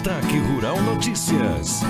Ataque Rural Notícias.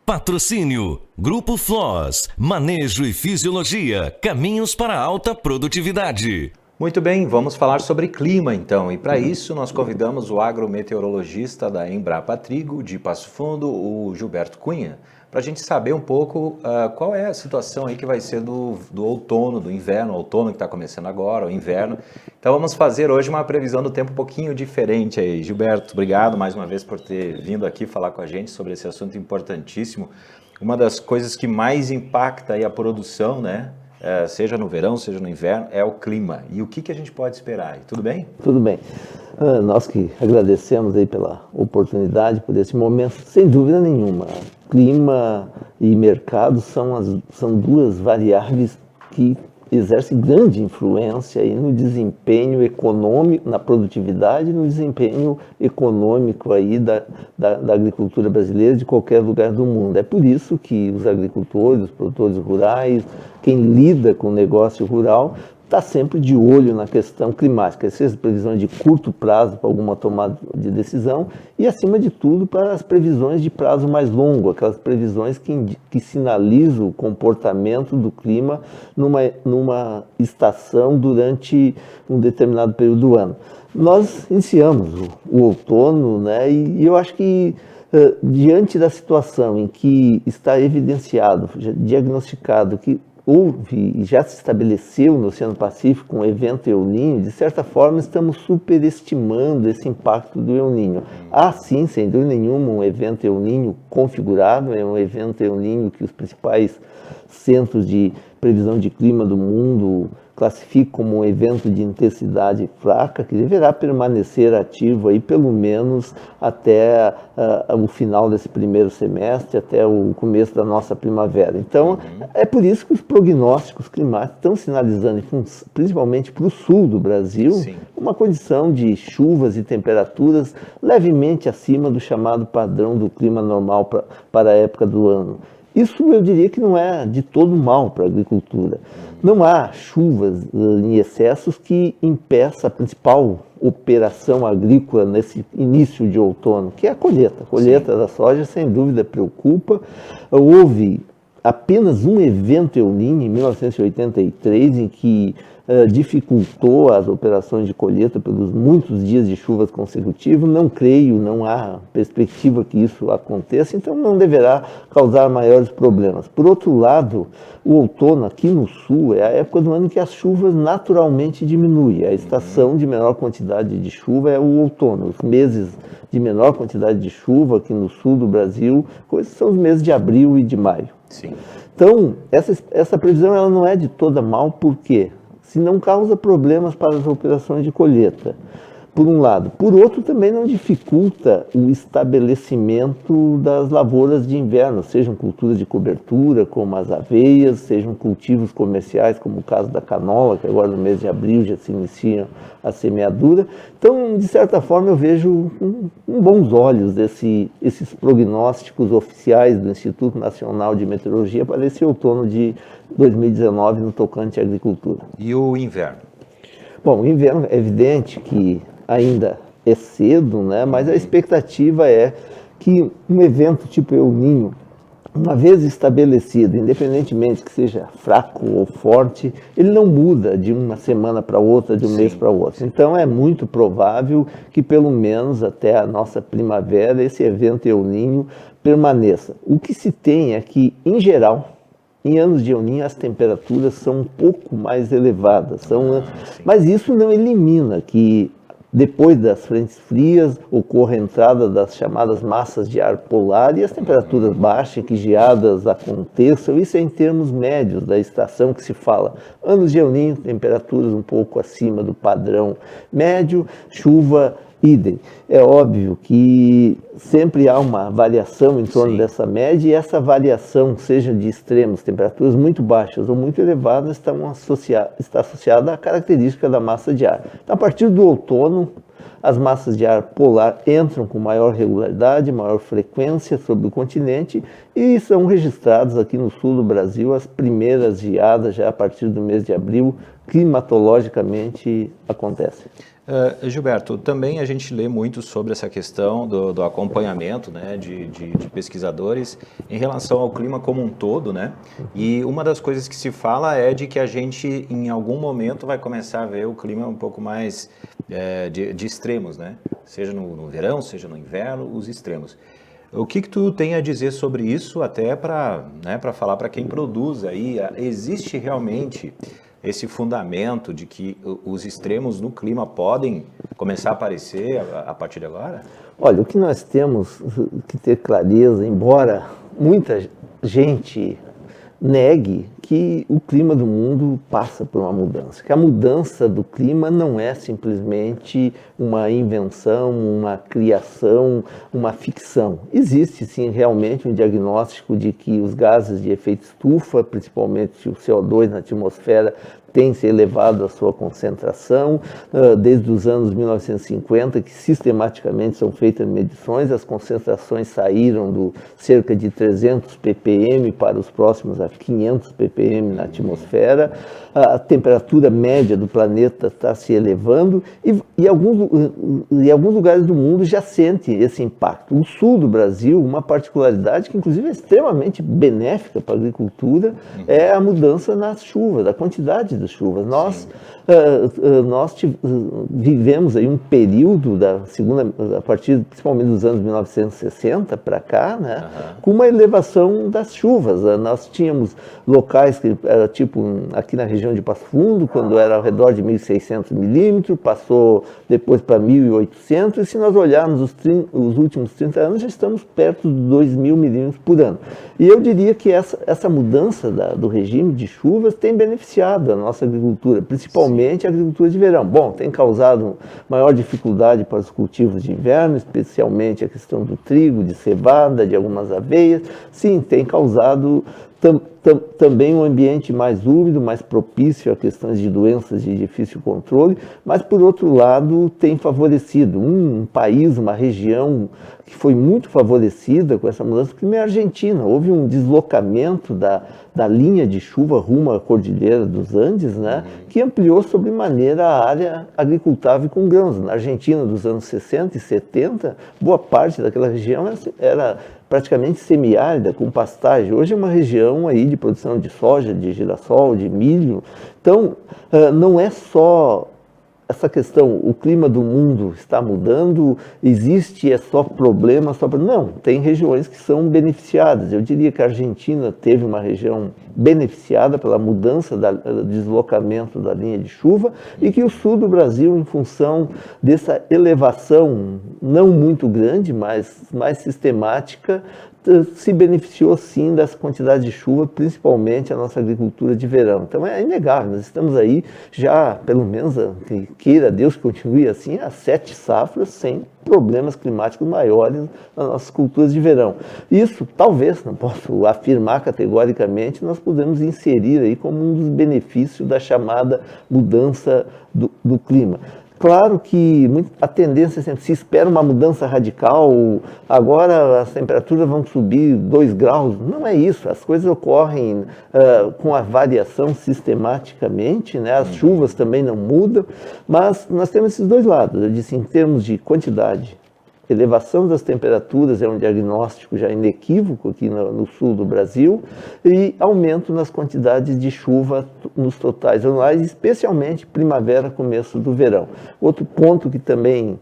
Patrocínio Grupo Floss, Manejo e Fisiologia, caminhos para alta produtividade. Muito bem, vamos falar sobre clima então, e para isso nós convidamos o agrometeorologista da Embrapa Trigo de Passo Fundo, o Gilberto Cunha, para a gente saber um pouco qual é a situação aí que vai ser do outono, do inverno, o outono que está começando agora, o inverno. Então vamos fazer hoje uma previsão do tempo um pouquinho diferente aí. Gilberto, obrigado mais uma vez por ter vindo aqui falar com a gente sobre esse assunto importantíssimo. Uma das coisas que mais impacta aí a produção, né? Seja no verão, seja no inverno, é o clima. E o que a gente pode esperar? Tudo bem? Tudo bem. Nós que agradecemos aí pela oportunidade, por esse momento, sem dúvida nenhuma. Clima e mercado são duas variáveis que exercem grande influência aí no desempenho econômico, na produtividade e no desempenho econômico aí da agricultura brasileira de qualquer lugar do mundo. É por isso que os agricultores, os produtores rurais, quem lida com o negócio rural, está sempre de olho na questão climática, seja previsões de curto prazo para alguma tomada de decisão e, acima de tudo, para as previsões de prazo mais longo, aquelas previsões que sinalizam o comportamento do clima numa estação durante um determinado período do ano. Nós iniciamos o outono, né, e eu acho que diante da situação em que está evidenciado, diagnosticado que houve e já se estabeleceu no Oceano Pacífico um evento El Niño, de certa forma estamos superestimando esse impacto do El Niño. Há sim, sem dúvida nenhuma, um evento El Niño configurado, é um evento El Niño que os principais centros de previsão de clima do mundo classificam como um evento de intensidade fraca, que deverá permanecer ativo aí pelo menos até o final desse primeiro semestre, até o começo da nossa primavera. Então, é por isso que os prognósticos climáticos estão sinalizando, principalmente para o sul do Brasil, sim, uma condição de chuvas e temperaturas levemente acima do chamado padrão do clima normal para a época do ano. Isso eu diria que não é de todo mal para a agricultura. Não há chuvas em excessos que impeça a principal operação agrícola nesse início de outono, que é a colheita. A colheita da soja, sem dúvida, preocupa. Houve apenas um evento El Niño em 1983, em que dificultou as operações de colheita pelos muitos dias de chuvas consecutivos. Não creio, não há perspectiva que isso aconteça, então não deverá causar maiores problemas. Por outro lado, o outono aqui no sul é a época do ano que as chuvas naturalmente diminuem. A estação de menor quantidade de chuva é o outono. Os meses de menor quantidade de chuva aqui no sul do Brasil são os meses de abril e de maio. Sim. Então, essa previsão ela não é de toda mal, por quê? Se não causa problemas para as operações de colheita, por um lado. Por outro, também não dificulta o estabelecimento das lavouras de inverno, sejam culturas de cobertura, como as aveias, sejam cultivos comerciais, como o caso da canola, que agora no mês de abril já se inicia a semeadura. Então, de certa forma, eu vejo com bons olhos esses prognósticos oficiais do Instituto Nacional de Meteorologia para esse outono de 2019 no tocante à agricultura. E o inverno? Bom, o inverno é evidente que ainda é cedo, né? Mas a expectativa é que um evento tipo El Niño, uma vez estabelecido, independentemente que seja fraco ou forte, ele não muda de uma semana para outra, de um mês para outro. Então é muito provável que pelo menos até a nossa primavera esse evento El Niño permaneça. O que se tem é que, em geral, em anos de El Niño as temperaturas são um pouco mais elevadas, mas isso não elimina que depois das frentes frias ocorra a entrada das chamadas massas de ar polar e as temperaturas baixem, que geadas aconteçam. Isso é em termos médios da estação que se fala. Anos de El Niño, temperaturas um pouco acima do padrão médio, chuva idem. É óbvio que sempre há uma variação em torno dessa média e essa variação, seja de extremos, temperaturas muito baixas ou muito elevadas, está associada à característica da massa de ar. Então, a partir do outono, as massas de ar polar entram com maior regularidade, maior frequência sobre o continente e são registradas aqui no sul do Brasil as primeiras geadas já a partir do mês de abril, climatologicamente acontecem. Gilberto, também a gente lê muito sobre essa questão do acompanhamento, né, de pesquisadores em relação ao clima como um todo, né? E uma das coisas que se fala é de que a gente, em algum momento, vai começar a ver o clima um pouco mais de extremos, né? Seja no verão, seja no inverno, os extremos. O que tu tem a dizer sobre isso, até para falar para quem produz aí? Existe realmente esse fundamento de que os extremos no clima podem começar a aparecer a partir de agora? Olha, o que nós temos que ter clareza, embora muita gente negue que o clima do mundo passa por uma mudança, que a mudança do clima não é simplesmente uma invenção, uma criação, uma ficção. Existe sim realmente um diagnóstico de que os gases de efeito estufa, principalmente o CO2 na atmosfera, tem se elevado a sua concentração, desde os anos 1950, que sistematicamente são feitas medições, as concentrações saíram do cerca de 300 ppm para os próximos a 500 ppm na atmosfera, a temperatura média do planeta está se elevando e alguns lugares do mundo já sentem esse impacto. O sul do Brasil, uma particularidade que inclusive é extremamente benéfica para a agricultura, é a mudança nas chuvas, a quantidade das chuvas. Nós vivemos aí um período a partir principalmente dos anos 1960 para cá, né, com uma elevação das chuvas. Nós tínhamos locais que era tipo aqui na região de Passo Fundo, quando era ao redor de 1.600 milímetros, passou depois para 1.800, e se nós olharmos os últimos 30 anos, já estamos perto de 2.000 milímetros por ano. E eu diria que essa mudança do regime de chuvas tem beneficiado a nossa agricultura, principalmente a agricultura de verão. Bom, tem causado maior dificuldade para os cultivos de inverno, especialmente a questão do trigo, de cevada, de algumas aveias. Sim, tem causado também um ambiente mais úmido, mais propício a questões de doenças de difícil controle, mas, por outro lado, tem favorecido um país, uma região que foi muito favorecida com essa mudança, que é a Argentina. Houve um deslocamento da linha de chuva rumo à Cordilheira dos Andes, né, que ampliou sobremaneira a área agricultável com grãos. Na Argentina, dos anos 60 e 70, boa parte daquela região era praticamente semiárida, com pastagem. Hoje é uma região aí de produção de soja, de girassol, de milho. Então, não é só essa questão, o clima do mundo está mudando, existe só problema, não, tem regiões que são beneficiadas. Eu diria que a Argentina teve uma região beneficiada pela mudança do deslocamento da linha de chuva, e que o sul do Brasil, em função dessa elevação não muito grande, mas mais sistemática, se beneficiou sim dessa quantidade de chuva, principalmente a nossa agricultura de verão. Então é inegável, nós estamos aí já, pelo menos, queira Deus que continue assim, há 7 safras sem problemas climáticos maiores nas nossas culturas de verão. Isso, talvez, não posso afirmar categoricamente, nós podemos inserir aí como um dos benefícios da chamada mudança do clima. Claro que a tendência é sempre, se espera uma mudança radical, agora as temperaturas vão subir 2 graus. Não é isso, as coisas ocorrem com a variação sistematicamente, né? As chuvas também não mudam, mas nós temos esses dois lados. Eu disse, em termos de quantidade, elevação das temperaturas é um diagnóstico já inequívoco aqui no sul do Brasil, e aumento nas quantidades de chuva nos totais anuais, especialmente primavera, começo do verão. Outro ponto que também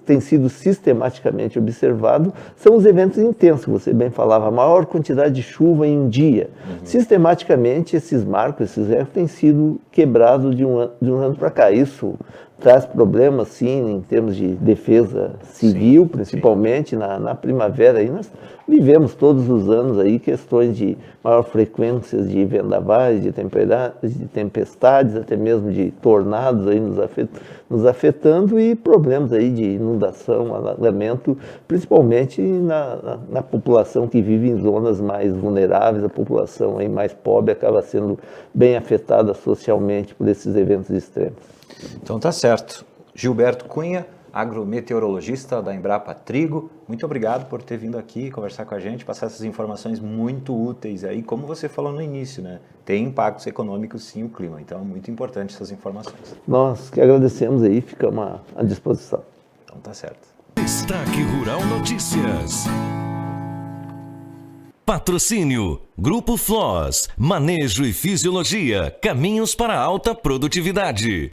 tem sido sistematicamente observado são os eventos intensos, você bem falava, a maior quantidade de chuva em um dia. Sistematicamente, esses marcos, esses recordes têm sido quebrados de um ano para cá. Isso traz problemas, sim, em termos de defesa civil, principalmente na primavera. Aí nós vivemos todos os anos aí questões de maior frequência de vendavais, de tempestades, até mesmo de tornados aí nos afetando, e problemas aí de inundação, alagamento, principalmente na população que vive em zonas mais vulneráveis. A população aí mais pobre acaba sendo bem afetada socialmente por esses eventos extremos. Então tá certo. Gilberto Cunha, agrometeorologista da Embrapa Trigo. Muito obrigado por ter vindo aqui conversar com a gente, passar essas informações muito úteis aí, como você falou no início, né? Tem impactos econômicos sim o clima, então é muito importante essas informações. Nós que agradecemos aí, ficamos à disposição. Então tá certo. Destaque Rural Notícias. Patrocínio Grupo Floss, Manejo e Fisiologia, caminhos para alta produtividade.